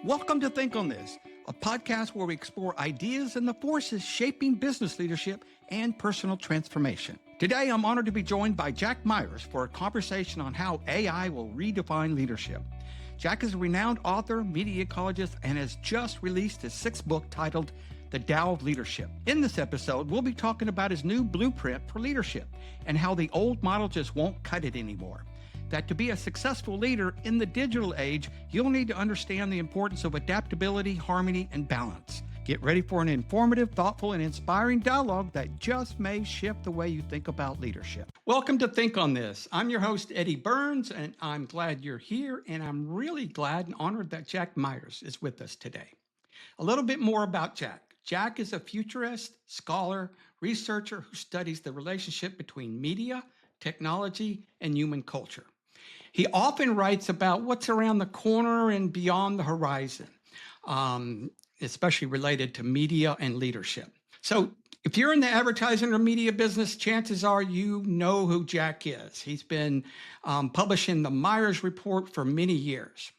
Welcome to Think on This, a podcast where we explore ideas and the forces shaping business leadership and personal transformation. Today, I'm honored to be joined by Jack Myers for a conversation on how AI will redefine leadership. Jack is a renowned author, media ecologist, and has just released his sixth book titled The Tao of Leadership. In this episode, we'll be talking about his new blueprint for leadership and how the old model just won't cut it anymore. That to be a successful leader in the digital age, you'll need to understand the importance of adaptability, harmony, and balance. Get ready for an informative, thoughtful, and inspiring dialogue that just may shift the way you think about leadership. Welcome to Think on This. I'm your host, Eddie Burns, and I'm glad you're here, and I'm really glad and honored that Jack Myers is with us today. A little bit more about Jack. Jack is a futurist, scholar, researcher who studies the relationship between media, technology, and human culture. He often writes about what's around the corner and beyond the horizon, especially related to media and leadership. So if you're in the advertising or media business, chances are you know who Jack is. He's been publishing the Myers Report for many years.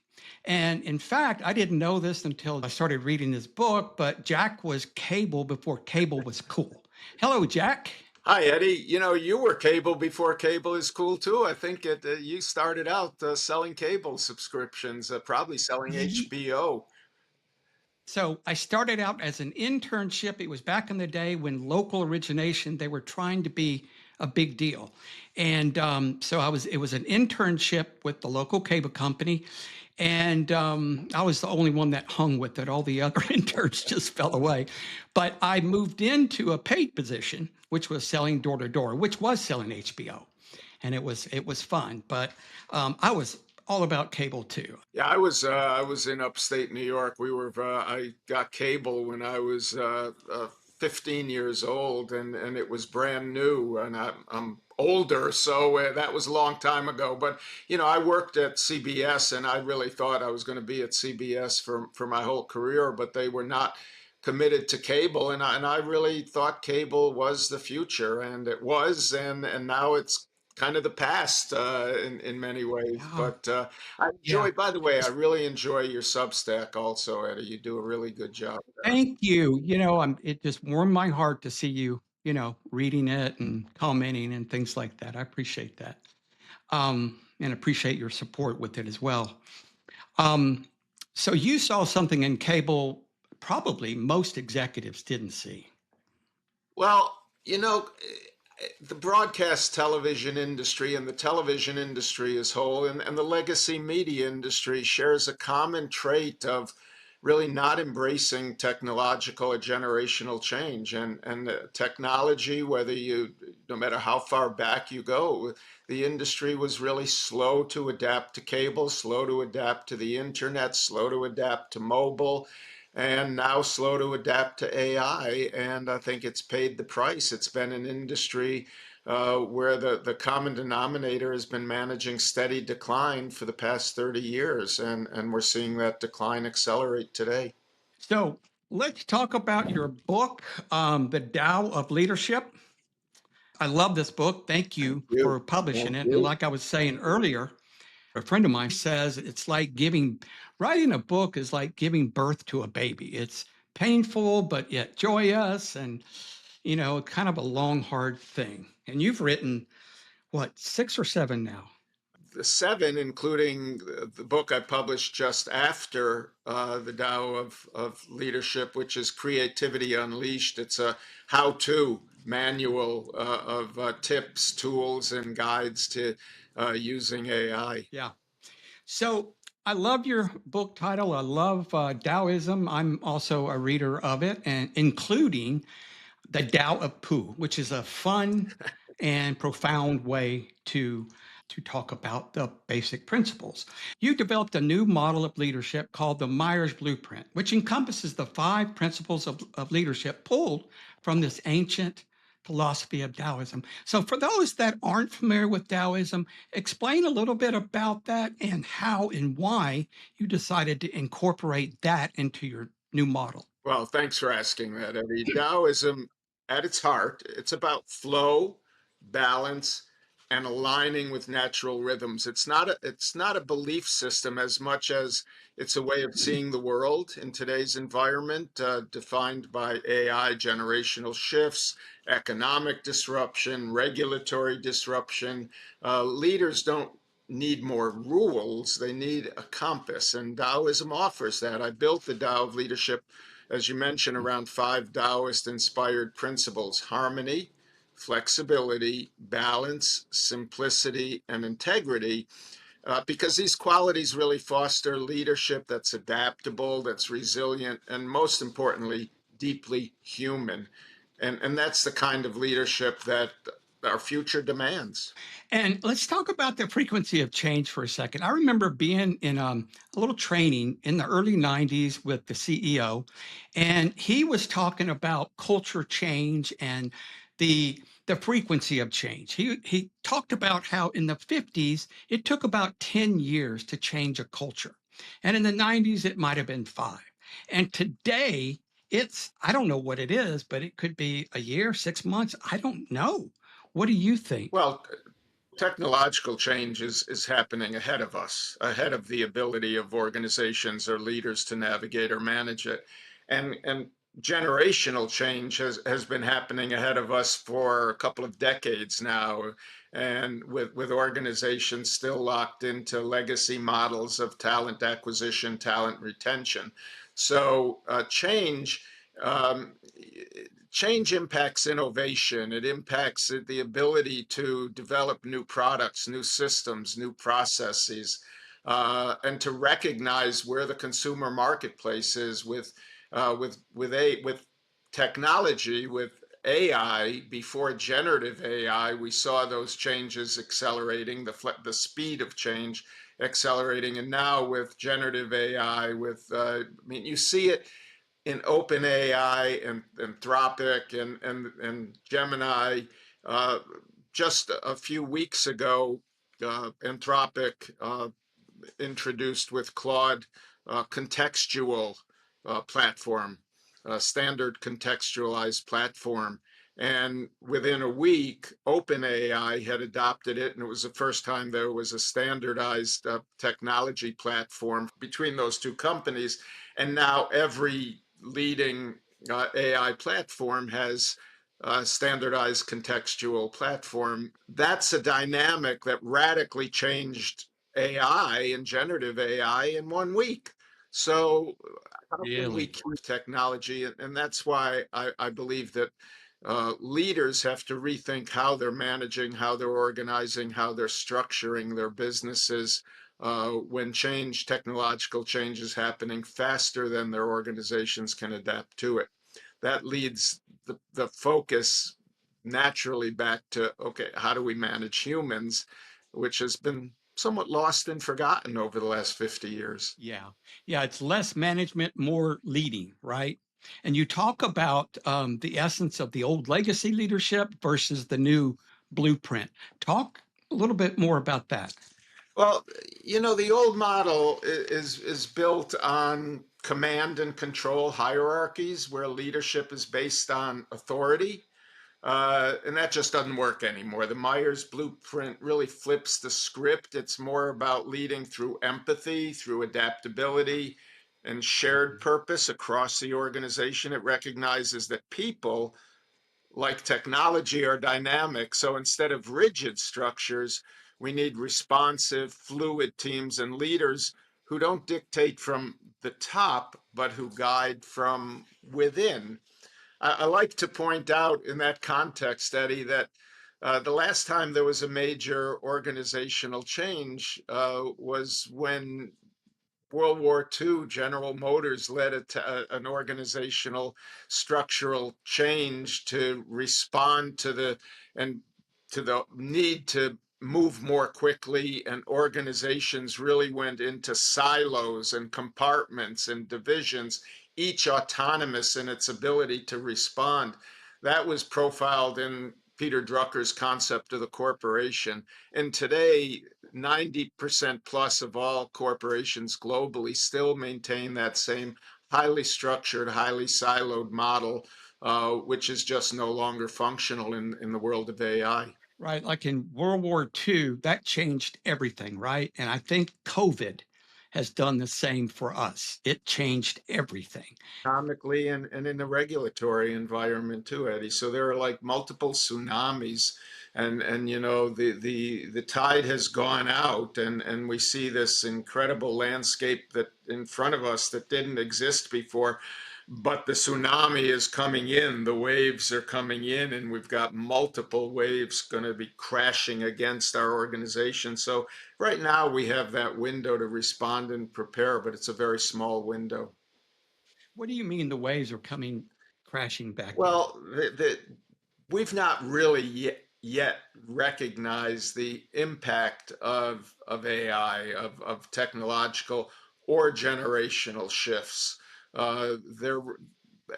And in fact, I didn't know this until I started reading his book, but Jack was cable before cable was cool. Hello, Jack. Hi, Eddie. You were cable before cable is cool too. I think you started out selling cable subscriptions, probably selling HBO. So I started out as an internship. It was back in the day when local origination, they were trying to be a big deal. And it was an internship with the local cable company. And I was the only one that hung with it. All the other interns just fell away. But I moved into a paid position, which was selling door to door, which was selling HBO. And it was fun. But I was all about cable too. Yeah, I was in upstate New York. I got cable when I was 15 years old, and it was brand new. And I'm older, so that was a long time ago. But I worked at CBS, and I really thought I was going to be at CBS for my whole career. But they were not committed to cable, and I really thought cable was the future, and it was, and now it's kind of the past in many ways. Yeah. But I Yeah. enjoy, by the way, I really enjoy your Substack also, Eddie. You do a really good job there. Thank you. It just warmed my heart to see you, reading it and commenting and things like that. I appreciate that. And appreciate your support with it as well. Um, so you saw something in cable probably most executives didn't see. Well, the broadcast television industry and the television industry as whole, and the legacy media industry shares a common trait of really not embracing technological or generational change. And technology, no matter how far back you go, the industry was really slow to adapt to cable, slow to adapt to the internet, slow to adapt to mobile, and now slow to adapt to AI. And I think it's paid the price. It's been an industry where the common denominator has been managing steady decline for the past 30 years. And we're seeing that decline accelerate today. So let's talk about your book, The Tao of Leadership. I love this book. Thank Thank you you. for publishing Thank it. And you. like I was saying earlier, a friend of mine says it's like writing a book is like giving birth to a baby. It's painful, but yet joyous and, kind of a long, hard thing. And you've written, what, 6 or 7 now? The seven, including the book I published just after the Tao of Leadership, which is Creativity Unleashed. It's a how-to manual of tips, tools, and guides to using AI. Yeah. So I love your book title. I love Taoism. I'm also a reader of it, and including the Tao of Pooh, which is a fun and profound way to talk about the basic principles. You developed a new model of leadership called the Myers Blueprint, which encompasses the 5 principles of leadership pulled from this ancient philosophy of Taoism. So, for those that aren't familiar with Taoism, explain a little bit about that and how and why you decided to incorporate that into your new model. Well, thanks for asking that, Eddie. Taoism, at its heart, it's about flow, balance, and aligning with natural rhythms. It's not a belief system as much as it's a way of seeing the world in today's environment, defined by AI, generational shifts, economic disruption, regulatory disruption. Leaders don't need more rules, they need a compass, and Taoism offers that. I built the Tao of Leadership, as you mentioned, around five Taoist inspired principles: harmony, flexibility, balance, simplicity, and integrity, because these qualities really foster leadership that's adaptable, that's resilient, and most importantly, deeply human. And that's the kind of leadership that our future demands. And let's talk about the frequency of change for a second. I remember being in a little training in the early 90s with the CEO, and he was talking about culture change and the frequency of change. He talked about how in the 50s it took about 10 years to change a culture. And in the 90s it might have been 5. And today it's I don't know what it is, but it could be a year, 6 months, I don't know. What do you think? Well, technological change is happening ahead of us, ahead of the ability of organizations or leaders to navigate or manage it. And generational change has been happening ahead of us for a couple of decades now, and with organizations still locked into legacy models of talent acquisition, talent retention. So um, change impacts innovation. It impacts the ability to develop new products, new systems, new processes, and to recognize where the consumer marketplace is with technology, with AI. Before generative AI, we saw those changes accelerating, the speed of change accelerating, and now with generative AI, I mean, you see it in OpenAI and Anthropic and Gemini. Uh, just a few weeks ago, Anthropic introduced with Claude contextual platform, standard contextualized platform. And within a week, OpenAI had adopted it, and it was the first time there was a standardized technology platform between those two companies. And now every leading AI platform has a standardized contextual platform. That's a dynamic that radically changed AI and generative AI in 1 week. So how can we Really? keep technology? And that's why I believe that leaders have to rethink how they're managing, how they're organizing, how they're structuring their businesses when technological change is happening faster than their organizations can adapt to it. That leads the focus naturally back to, okay, how do we manage humans, which has been somewhat lost and forgotten over the last 50 years. Yeah. Yeah. It's less management, more leading, right? And you talk about the essence of the old legacy leadership versus the new blueprint. Talk a little bit more about that. Well, the old model is built on command and control hierarchies where leadership is based on authority. And that just doesn't work anymore. The Myers blueprint really flips the script. It's more about leading through empathy, through adaptability, and shared purpose across the organization. It recognizes that people, like technology, are dynamic. So instead of rigid structures, we need responsive, fluid teams and leaders who don't dictate from the top, but who guide from within. I like to point out in that context, Eddie, that the last time there was a major organizational change was when World War II, General Motors led an organizational structural change to respond and to the need to move more quickly, and organizations really went into silos and compartments and divisions, each autonomous in its ability to respond. That was profiled in Peter Drucker's concept of the corporation. And today, 90% plus of all corporations globally still maintain that same highly structured, highly siloed model, which is just no longer functional in the world of AI. Right. Like in World War II, that changed everything, right? And I think COVID has done the same for us. It changed everything. Economically and in the regulatory environment too, Eddie. So there are like multiple tsunamis, and the tide has gone out, and we see this incredible landscape that in front of us that didn't exist before. But the tsunami is coming in, the waves are coming in, and we've got multiple waves going to be crashing against our organization. So right now we have that window to respond and prepare, but it's a very small window. What do you mean the waves are coming crashing back in? Well, we've not really yet recognized the impact of AI, of technological or generational shifts. There,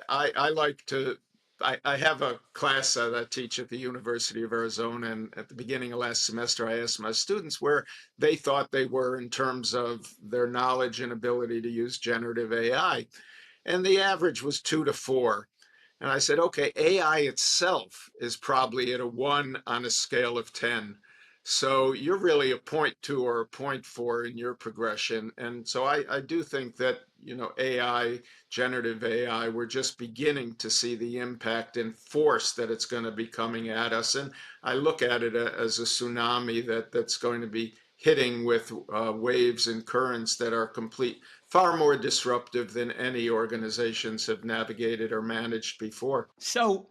I like to. I have a class that I teach at the University of Arizona, and at the beginning of last semester, I asked my students where they thought they were in terms of their knowledge and ability to use generative AI, and the average was 2 to 4. And I said, okay, AI itself is probably at a 1 on a scale of 10. So you're really a 0.2 or a 0.4 in your progression. And so I do think that, AI, generative AI, we're just beginning to see the impact and force that it's going to be coming at us. And I look at it as a tsunami that's going to be hitting with waves and currents that are far more disruptive than any organizations have navigated or managed before. So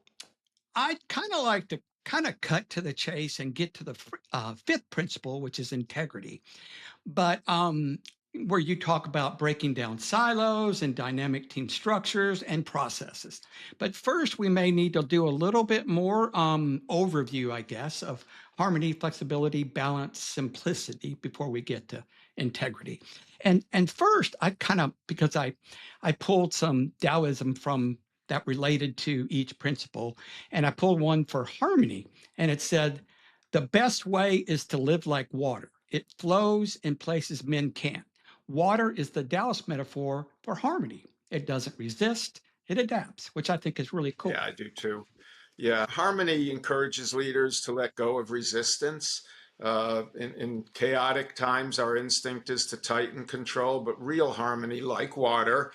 I'd kind of like to kind of cut to the chase and get to the fifth principle, which is integrity. But where you talk about breaking down silos and dynamic team structures and processes. But first, we may need to do a little bit more overview, I guess, of harmony, flexibility, balance, simplicity before we get to integrity. And first, I kind of because I pulled some Taoism from that related to each principle, and I pulled one for harmony, and it said the best way is to live like water. It flows in places men can't. Water is the Taoist metaphor for harmony. It doesn't resist, it adapts, which I think is really Yeah, cool. I do too. Yeah, harmony encourages leaders to let go of resistance. In chaotic times, our instinct is to tighten control, but real harmony, like water,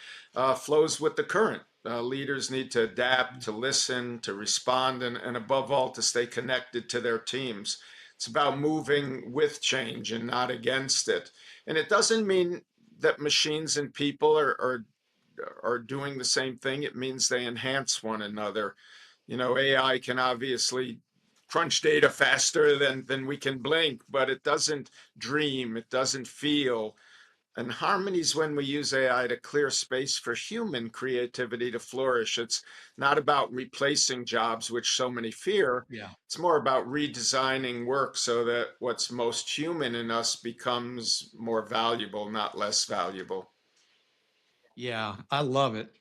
flows with the current. Leaders need to adapt, to listen, to respond, and above all, to stay connected to their teams. It's about moving with change and not against it. And it doesn't mean that machines and people are doing the same thing. It means they enhance one another. AI can obviously crunch data faster than we can blink, but it doesn't dream, it doesn't feel. And harmony's when we use AI to clear space for human creativity to flourish. It's not about replacing jobs, which so many fear. Yeah. It's more about redesigning work so that what's most human in us becomes more valuable, not less valuable. Yeah, I love it.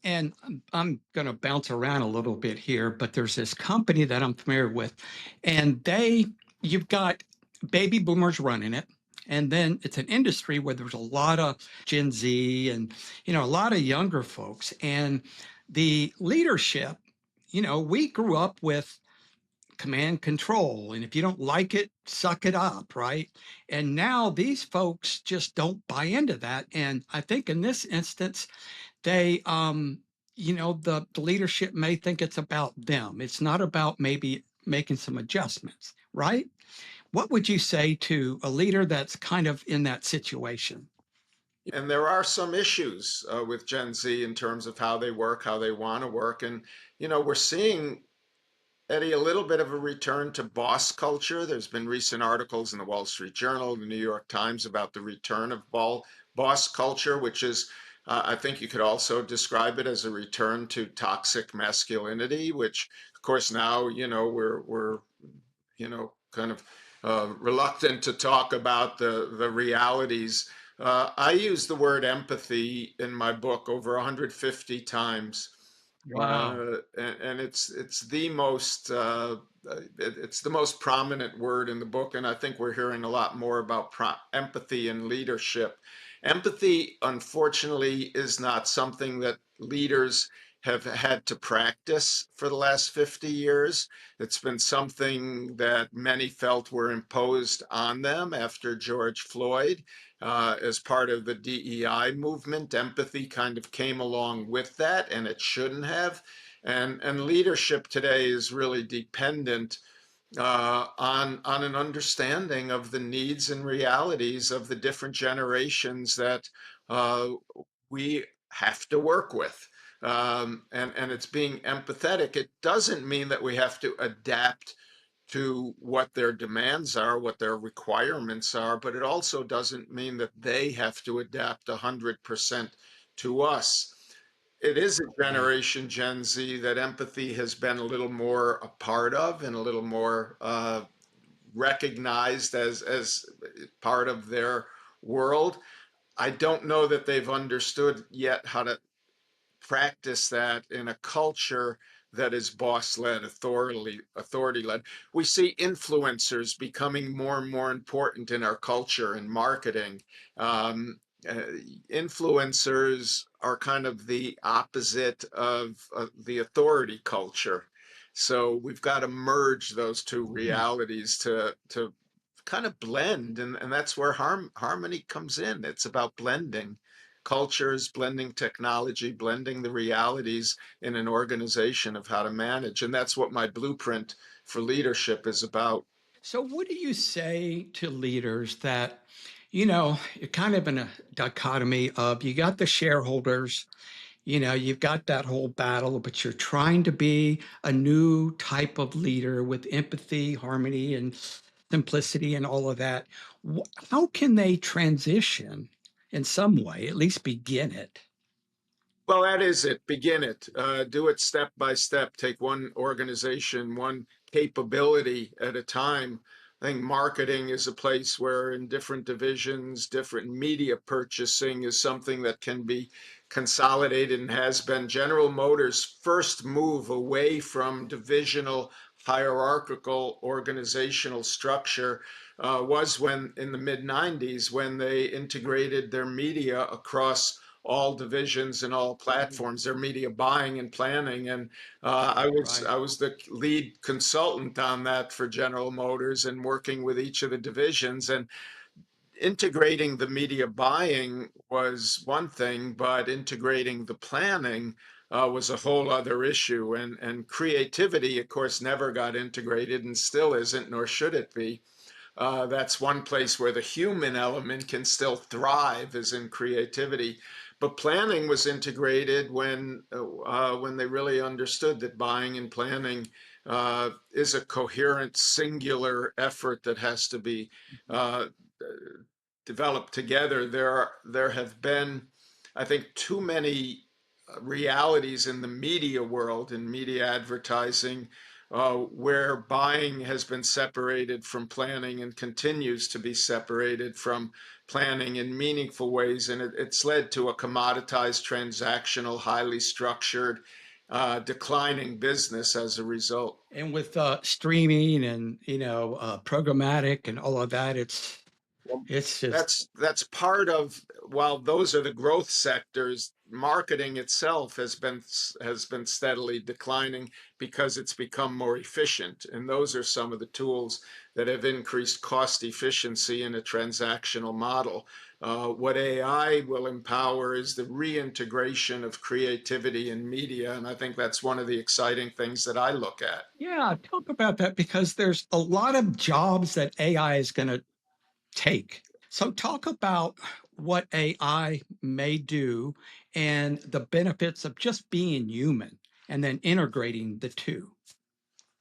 And I'm going to bounce around a little bit here, but there's this company that I'm familiar with, and you've got baby boomers running it. And then it's an industry where there's a lot of Gen Z and, a lot of younger folks. And the leadership, we grew up with command control. And if you don't like it, suck it up, right? And now these folks just don't buy into that. And I think in this instance, they the leadership may think it's about them. It's not about maybe making some adjustments, right? What would you say to a leader that's kind of in that situation? And there are some issues with Gen Z in terms of how they work, how they want to work. And, we're seeing, Eddie, a little bit of a return to boss culture. There's been recent articles in the Wall Street Journal, the New York Times about the return of boss culture, which is, I think you could also describe it as a return to toxic masculinity, which, of course, now, we're kind of reluctant to talk about the realities. I use the word empathy in my book over 150 times, Wow. and it's the most prominent word in the book, and I think we're hearing a lot more about empathy and leadership. Empathy, unfortunately, is not something that leaders have had to practice for the last 50 years. It's been something that many felt were imposed on them after George Floyd. As part of the DEI movement, empathy kind of came along with that, and it shouldn't have. And leadership today is really dependent on an understanding of the needs and realities of the different generations that uh, we have to work with. And it's being empathetic. It doesn't mean that we have to adapt to what their demands are, what their requirements are, but it also doesn't mean that they have to adapt 100% to us. It is a Right. generation, Gen Z, that empathy has been a little more a part of and a little more recognized as part of their world. I don't know that they've understood yet how to practice that in a culture that is boss led, authority led. We see influencers becoming more and more important in our culture and marketing. Um, uh, Influencers are kind of the opposite of the authority culture. So we've got to merge those two Hmm. realities to kind of blend, and that's where harmony comes in. It's about blending cultures, blending technology, blending the realities in an organization of how to manage. And that's what my blueprint for leadership is about. So, what do you say to leaders that, you're kind of in a dichotomy of you got the shareholders, you've got that whole battle, but you're trying to be a new type of leader with empathy, harmony, and simplicity, and all of that. How can they transition in some way, at least begin it? Well, that is it. Begin it. Do it step by step. Take one organization, one capability at a time. I think marketing is a place where, in different divisions, different media purchasing is something that can be consolidated and has been. General Motors' first move away from divisional, hierarchical organizational structure was when, in the mid 90s, when they integrated their media across all divisions and all Mhm. platforms, their media buying and planning. And I Right. was the lead consultant on that for General Motors and working with each of the divisions. And integrating the media buying was one thing, but integrating the planning was a whole other issue. And creativity, of course, never got integrated and still isn't, nor should it be. That's one place where the human element can still thrive, is in creativity. But planning was integrated when they really understood that buying and planning is a coherent, singular effort that has to be Mhm. uh, developed together. There have been, I think, too many realities in the media world, in media advertising, where buying has been separated from planning and continues to be separated from planning in meaningful ways. And it's led to a commoditized, transactional, highly structured, declining business as a result. And with streaming and programmatic and all of that, Well, it's just that's part of, while those are the growth sectors, marketing itself has been steadily declining because it's become more efficient. And those are some of the tools that have increased cost efficiency in a transactional model. What AI will empower is the reintegration of creativity in media. And I think that's one of the exciting things that I look at. yeah. Talk about that because there's a lot of jobs that AI is going to take. So, talk about what AI may do and the benefits of just being human and then integrating the two.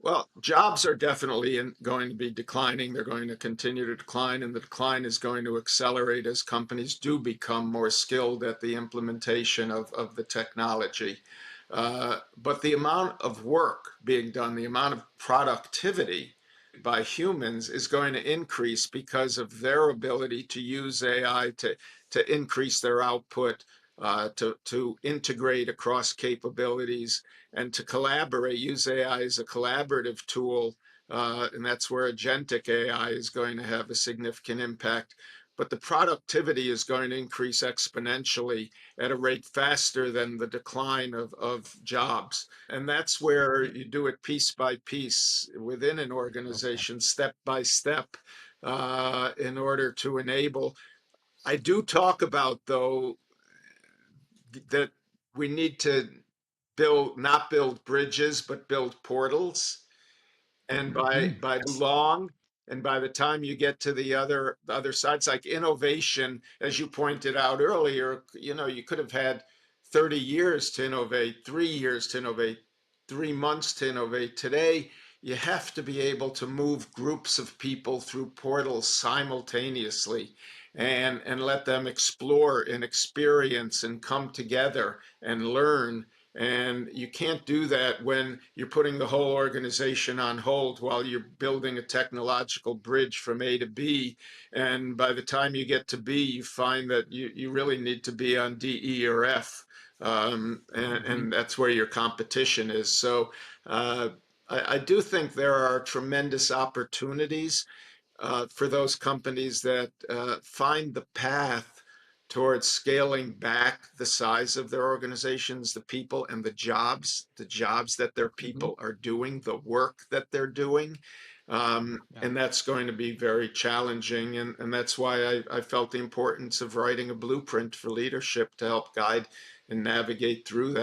Well, jobs are definitely going to be declining. They're going to continue to decline, and the decline is going to accelerate as companies do become more skilled at the implementation of the technology. But the amount of work being done, the amount of productivity by humans is going to increase because of their ability to use AI to increase their output, to integrate across capabilities and to collaborate, use AI as a collaborative tool. And that's where agentic AI is going to have a significant impact. but the productivity is going to increase exponentially at a rate faster than the decline of jobs. And that's where Yeah. you do it piece by piece within an Okay. organization, step by step, in order to enable. I do talk about, though, that we need to not build bridges, but build portals. And by Yes. long, and by the time you get to the other sides, like innovation, as you pointed out earlier, you could have had 30 years to innovate, 3 years to innovate, 3 months to innovate. Today, you have to be able to move groups of people through portals simultaneously, and let them explore and experience and come together and learn. And you can't do that when you're putting the whole organization on hold while you're building a technological bridge from A to B. And by the time you get to B, you find that you really need to be on D, E, or F. And that's where your competition is. So I do think there are tremendous opportunities for those companies that find the path towards scaling back the size of their organizations, the people and the jobs that their Mhm. people are doing, the work that they're doing. Yeah. And that's going to be very challenging. And that's why I felt the importance of writing a blueprint for leadership to help guide and navigate through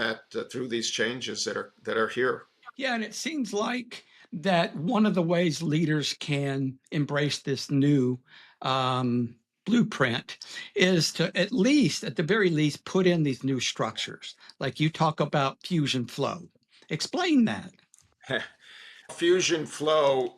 through these changes that are here. Yeah, and it seems like that one of the ways leaders can embrace this new um, blueprint is to at the very least, put in these new structures. Like you talk about fusion flow. Explain that. Fusion flow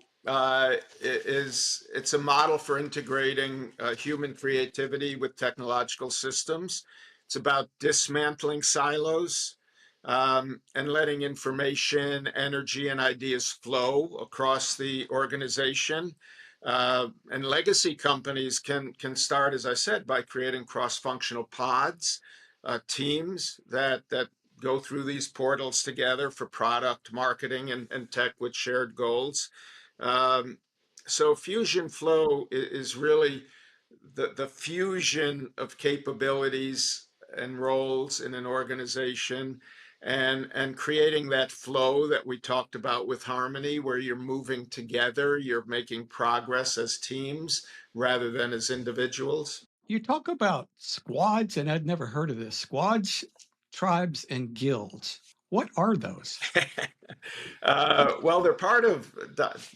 it's a model for integrating human creativity with technological systems. It's about dismantling silos, and letting information, energy, and ideas flow across the organization. And legacy companies can start, as I said, by creating cross-functional pods, teams that go through these portals together for product marketing and tech with shared goals. Um, so Fusion Flow is really the fusion of capabilities and roles in an organization, and creating that flow that we talked about with harmony, where you're moving together, you're making progress as teams rather than as individuals. You talk about squads, and I'd never heard of this squads, tribes, and guilds. What are those? Well, they're part of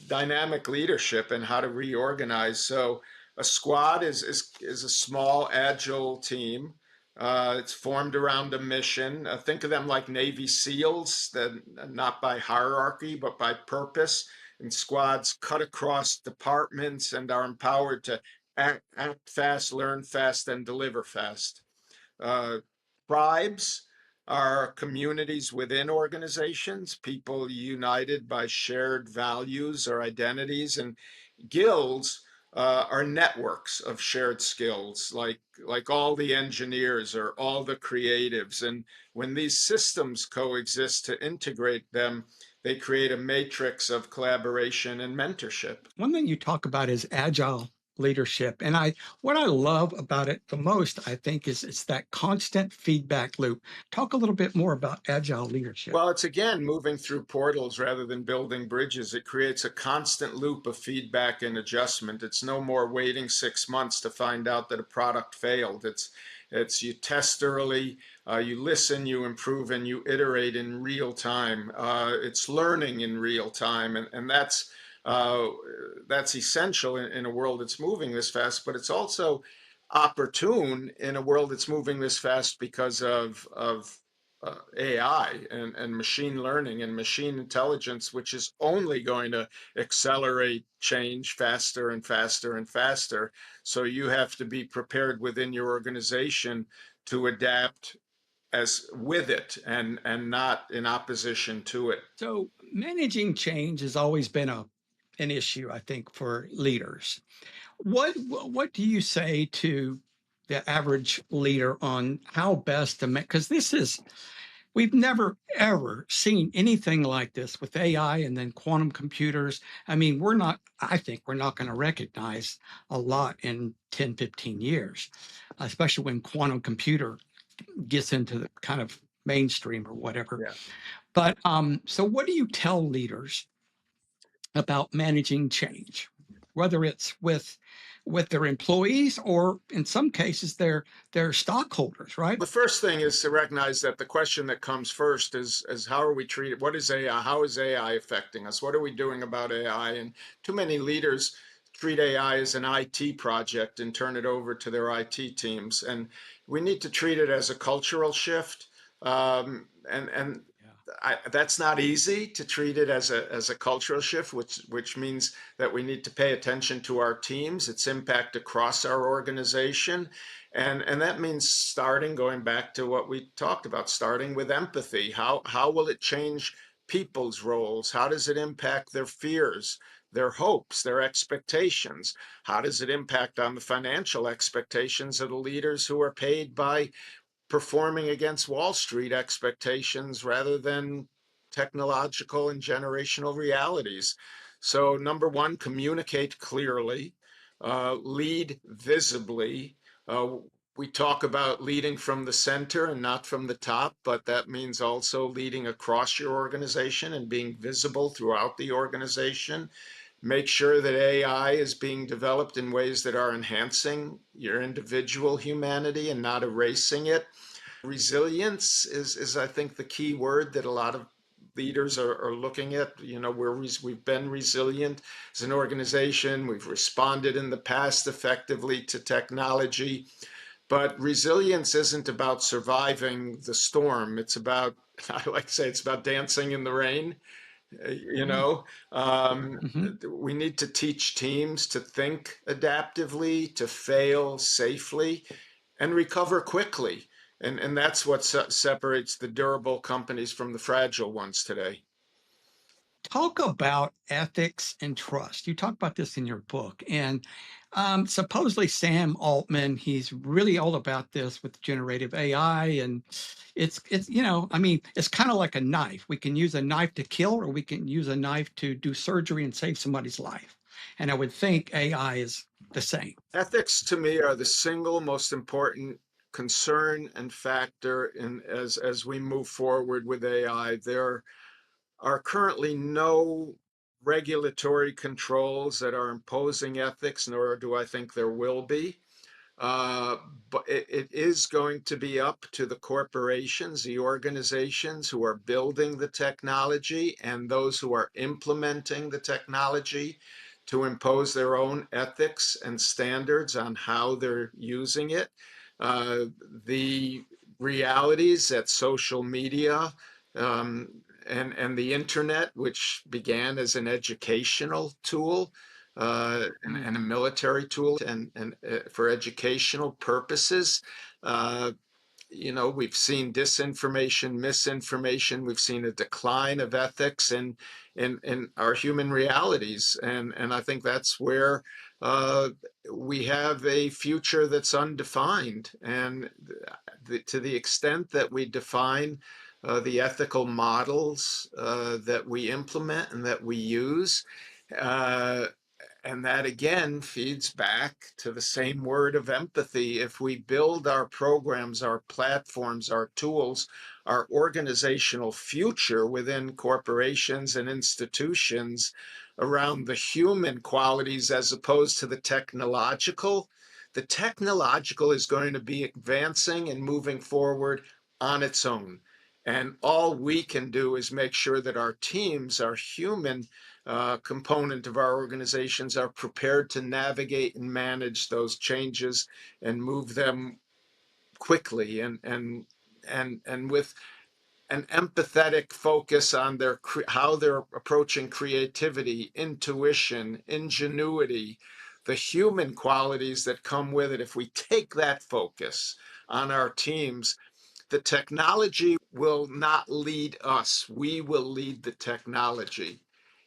dynamic leadership and how to reorganize. So, a squad is a small, agile team. It's formed around a mission. Think of them like Navy SEALs, that not by hierarchy but by purpose. And squads cut across departments and are empowered to act fast, learn fast, and deliver fast. Uh, Tribes are communities within organizations, people united by shared values or identities, and guilds are networks of shared skills, like all the engineers or all the creatives. And when these systems coexist to integrate them, they create a matrix of collaboration and mentorship. One thing you talk about is agile leadership. And what I love about it the most, I think, is it's that constant feedback loop. Talk a little bit more about agile leadership. Well, it's again moving through portals rather than building bridges. It creates a constant loop of feedback and adjustment. It's no more waiting 6 months to find out that a product failed. It's you test early, you listen, you improve, and you iterate in real time. It's learning in real time, and uh, that's essential in a world that's moving this fast. But it's also opportune in a world that's moving this fast because of AI and machine learning and machine intelligence, which is only going to accelerate change faster and faster and faster. So you have to be prepared within your organization to adapt as with it, and not in opposition to it. So managing change has always been an issue, I think, for leaders. What do you say to the average leader on how best to make? Because this is We've never ever seen anything like this with AI and then quantum computers. I mean, I think we're not going to recognize a lot in 10, 15 years, especially when quantum computer gets into the kind of mainstream or whatever. Yeah. But so what do you tell leaders about managing change, whether it's with their employees or in some cases their stockholders, right? The first thing is to recognize that the question that comes first is how are we treated? What is AI? How is AI affecting us? What are we doing about AI? And too many leaders treat AI as an IT project and turn it over to their IT teams. And we need to treat it as a cultural shift. And Yeah. that's not easy to treat it as a cultural shift, which means that we need to pay attention to our teams, its impact across our organization, and that means going back to what we talked about, starting with empathy. How will it change people's roles? How does it impact their fears, their hopes, their expectations? How does it impact on the financial expectations of the leaders who are paid by performing against Wall Street expectations rather than technological and generational realities? So, number one, communicate clearly, lead visibly. Uh, we talk about leading from the center and not from the top, but that means also leading across your organization and being visible throughout the organization. Make sure that AI is being developed in ways that are enhancing your individual humanity and not erasing it. Resilience is I think the key word that a lot of leaders are looking at. We've been resilient as an organization. We've responded in the past effectively to technology, but resilience isn't about surviving the storm. It's about, I like to say, it's about dancing in the rain. you Mm, know um, mhm. we need to teach teams to think adaptively, to fail safely, and recover quickly. And that's what separates the durable companies from the fragile ones today. Talk about ethics and trust. You talk about this in your book, and supposedly Sam Altman, he's really all about this with generative AI, and it's I mean, it's kind of like a knife. We can use a knife to kill, or we can use a knife to do surgery and save somebody's life. And I would think AI is the same. Ethics to me are the single most important concern and factor in as we move forward with AI. There are currently no regulatory controls that are imposing ethics, nor do I think there will be. Uh, but it is going to be up to the corporations, the organizations who are building the technology, and those who are implementing the technology to impose their own ethics and standards on how they're using it. Uh, the realities that social media um, and the internet, which began as an educational tool, Mm. and a military tool, and for educational purposes. Uh, we've seen disinformation, misinformation. We've seen a decline of ethics in our human realities, and I think that's where uh, we have a future that's undefined. And to the extent that we define the ethical models that we implement and that we use. Uh, and that again feeds back to the same word of empathy. If we build our programs, our platforms, our tools, our organizational future within corporations and institutions around the human qualities as opposed to the technological is going to be advancing and moving forward on its own. And all we can do is make sure that our teams, our human component of our organizations, are prepared to navigate and manage those changes and move them quickly and with an empathetic focus on how they're approaching creativity, intuition, ingenuity, the human qualities that come with it. If we take that focus on our teams, the technology will not lead us. We will lead the technology.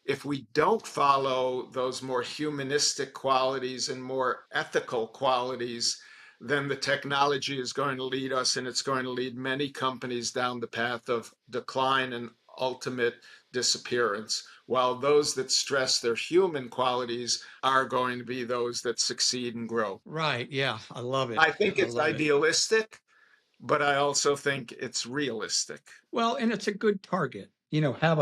If we don't follow those more humanistic qualities and more ethical qualities, then the technology is going to lead us, and it's going to lead many companies down the path of decline and ultimate disappearance, while those that stress their human qualities are going to be those that succeed and grow. Right. Yeah. I love it. I think I it's love it. idealistic, but I also think it's realistic. Well, and it's a good target. Have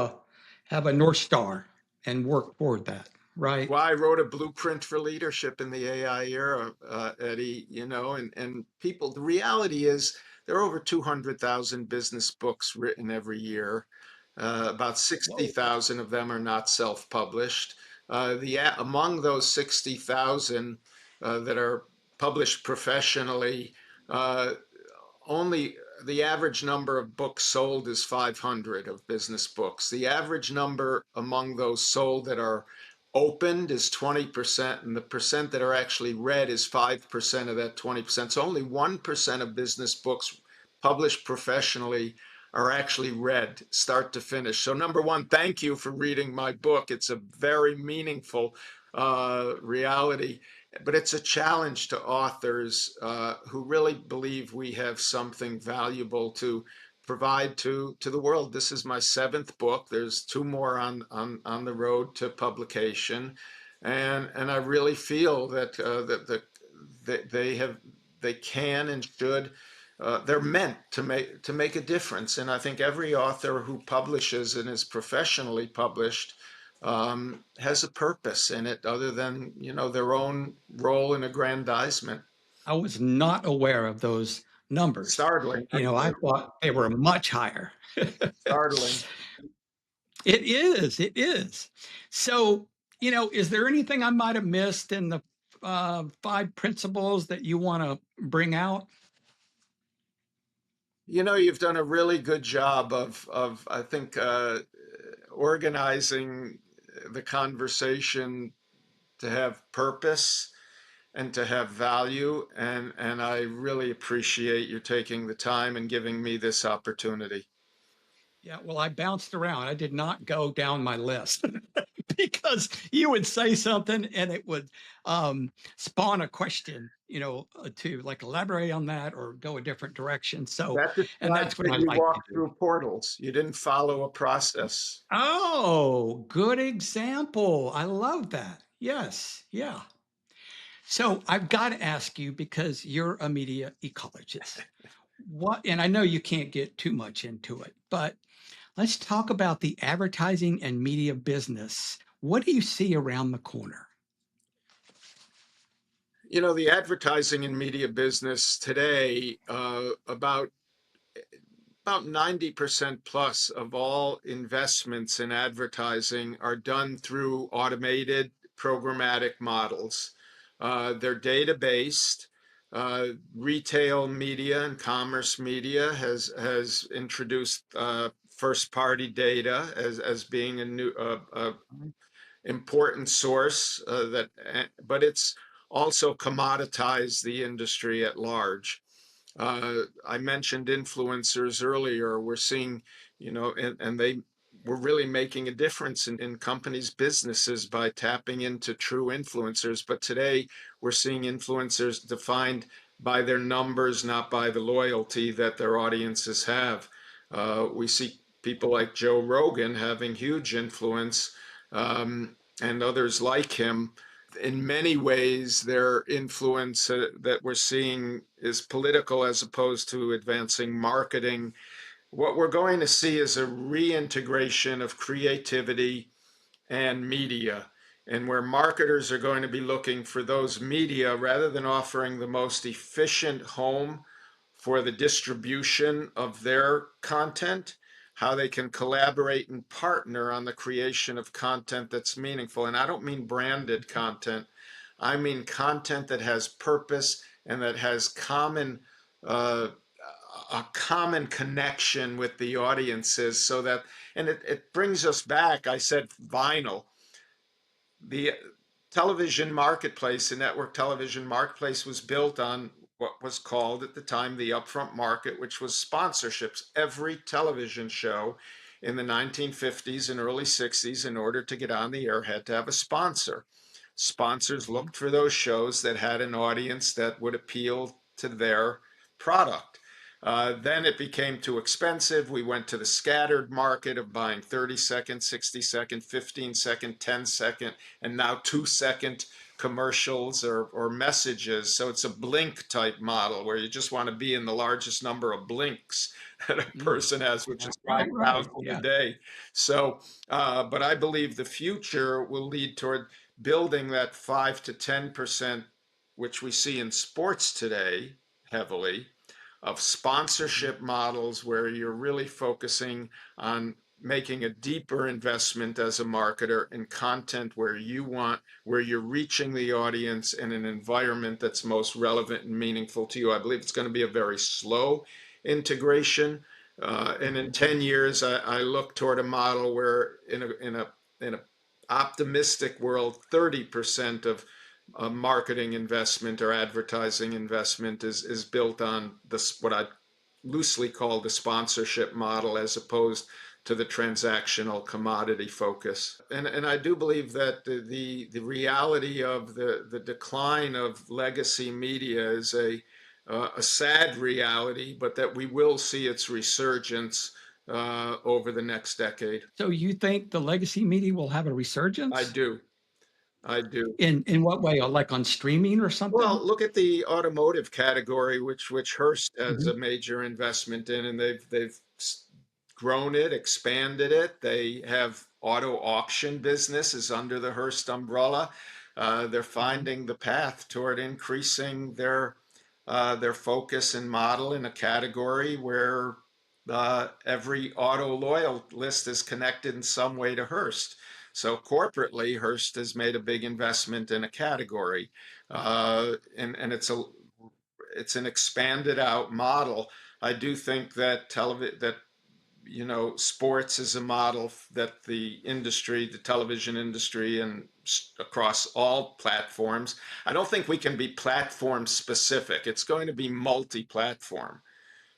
a North Star and work toward that. Right. Well, I wrote a blueprint for leadership in the AI era, Eddie, and people, the reality is there are over 200,000 business books written every year. About Whoa. 60,000 of them are not self-published. Among those 60,000 that are published professionally, uh, only the average number of books sold is 500 of business books. The average number among those sold that are opened is 20%, and the percent that are actually read is 5% of that 20%. So only 1% of business books published professionally are actually read start to finish. So number one, thank you for reading my book. It's a very meaningful reality, but it's a challenge to authors who really believe we have something valuable to provide to the world. This is my seventh book. There's two more on the road to publication, and I really feel that that they can and should. They're meant to make a difference, and I think every author who publishes and is professionally published has a purpose in it other than their own role in aggrandizement. I was not aware of those numbers. Startling, I actually. thought they were much higher. Startling. It is. It is. So, is there anything I might have missed in the five principles that you want to bring out? You've done a really good job of I think organizing the conversation to have purpose and to have value, and I really appreciate you taking the time and giving me this opportunity. Yeah, well, I bounced around. I did not go down my list because you would say something and it would spawn a question, to like elaborate on that or go a different direction. So, That and describes that's what that I you like to walk do. through portals. You didn't follow a process. Oh, good example. I love that. Yes. Yeah. So I've got to ask you because you're a media ecologist. And I know you can't get too much into it, but let's talk about the advertising and media business. What do you see around the corner? The advertising and media business today, about 90% plus of all investments in advertising are done through automated programmatic models. They're data based. Retail media and commerce media has introduced first party data as being a new important source but it's also commoditized the industry at large. I mentioned influencers earlier. We're seeing, and they were really making a difference in companies' businesses by tapping into true influencers. But today we're seeing influencers defined by their numbers, not by the loyalty that their audiences have. We see people like Joe Rogan having huge influence, and others like him. In many ways, their influence that we're seeing is political as opposed to advancing marketing. What we're going to see is a reintegration of creativity and media, and where marketers are going to be looking for those media rather than offering the most efficient home for the distribution of their content, how they can collaborate and partner on the creation of content that's meaningful. And I don't mean branded content, I mean content that has purpose and that has uh, a common connection with the audiences so that, and it brings us back. I said vinyl. The television marketplace, the network television marketplace, was built on what was called at the time the upfront market, which was sponsorships. Every television show in the 1950s and early 60s, in order to get on the air, had to have a sponsor. Sponsors Mhm. looked for those shows that had an audience that would appeal to their product. Then it became too expensive. We went to the scattered market of buying 30-second, 60-second, 15-second, 10-second, and now 2-second commercials or messages. So it's a blink type model where you just want to be in the largest number of blinks that a Mm. person has, which is Right, right. 5,000 a Yeah. day. So, but I believe the future will lead toward building that 5 to 10%, which we see in sports today heavily, of sponsorship models where you're really focusing on making a deeper investment as a marketer in content where you're reaching the audience in an environment that's most relevant and meaningful to you. I believe it's going to be a very slow integration. And in 10 years, I look toward a model where in a optimistic world, 30% of marketing investment or advertising investment is built on this, what I loosely call the sponsorship model, as opposed to the transactional commodity focus. And I do believe that the reality of the decline of legacy media is a sad reality, but that we will see its resurgence over the next decade. So you think the legacy media will have a I resurgence? do. I do. In what way? Like on streaming or something? Well, look at the automotive category, which Hearst has a Mhm. major investment in, and they've grown it, expanded it. They have auto auction businesses under the Hearst umbrella. They're Mhm. finding the path toward increasing their focus and model in a category where every auto loyalist is connected in some way to Hearst. So corporately, Hearst has made a big investment in a category, and it's an expanded out model. I do think that sports is a model that the television industry, and across all platforms. I don't think we can be platform specific. It's going to be multi-platform.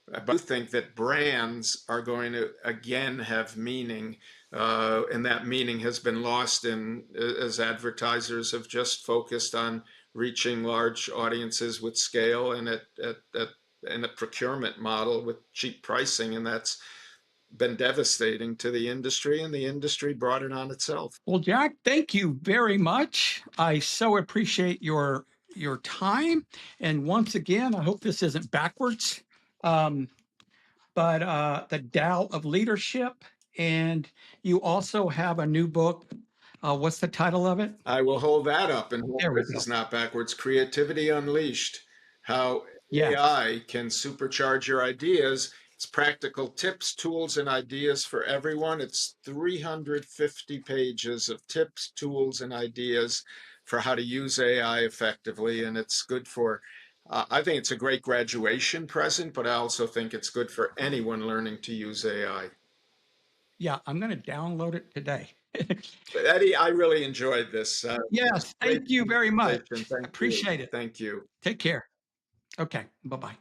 But I do think that brands are going to again have meaning, and that meaning has been lost as advertisers have just focused on reaching large audiences with scale and a procurement model with cheap pricing, and that's been devastating to the industry, and the industry brought it on itself. Well, Jack, thank you very much. I so appreciate your time. And once again, I hope this isn't backwards. Um, but the Tao of Leadership, and you also have a new book. What's the title of it? I will hold that up and hope There we this go. is not backwards. Creativity Unleashed: How Yes. AI Can Supercharge Your Ideas. It's practical tips, tools, and ideas for everyone. It's 350 pages of tips, tools, and ideas for how to use AI effectively. And it's good I think it's a great graduation present, but I also think it's good for anyone learning to use AI. Yeah, I'm going to download it today. But Eddie, I really enjoyed this. Yes, Great thank you very much. conversation. Thank you. Appreciate it. Thank you. Take care. Okay, bye bye.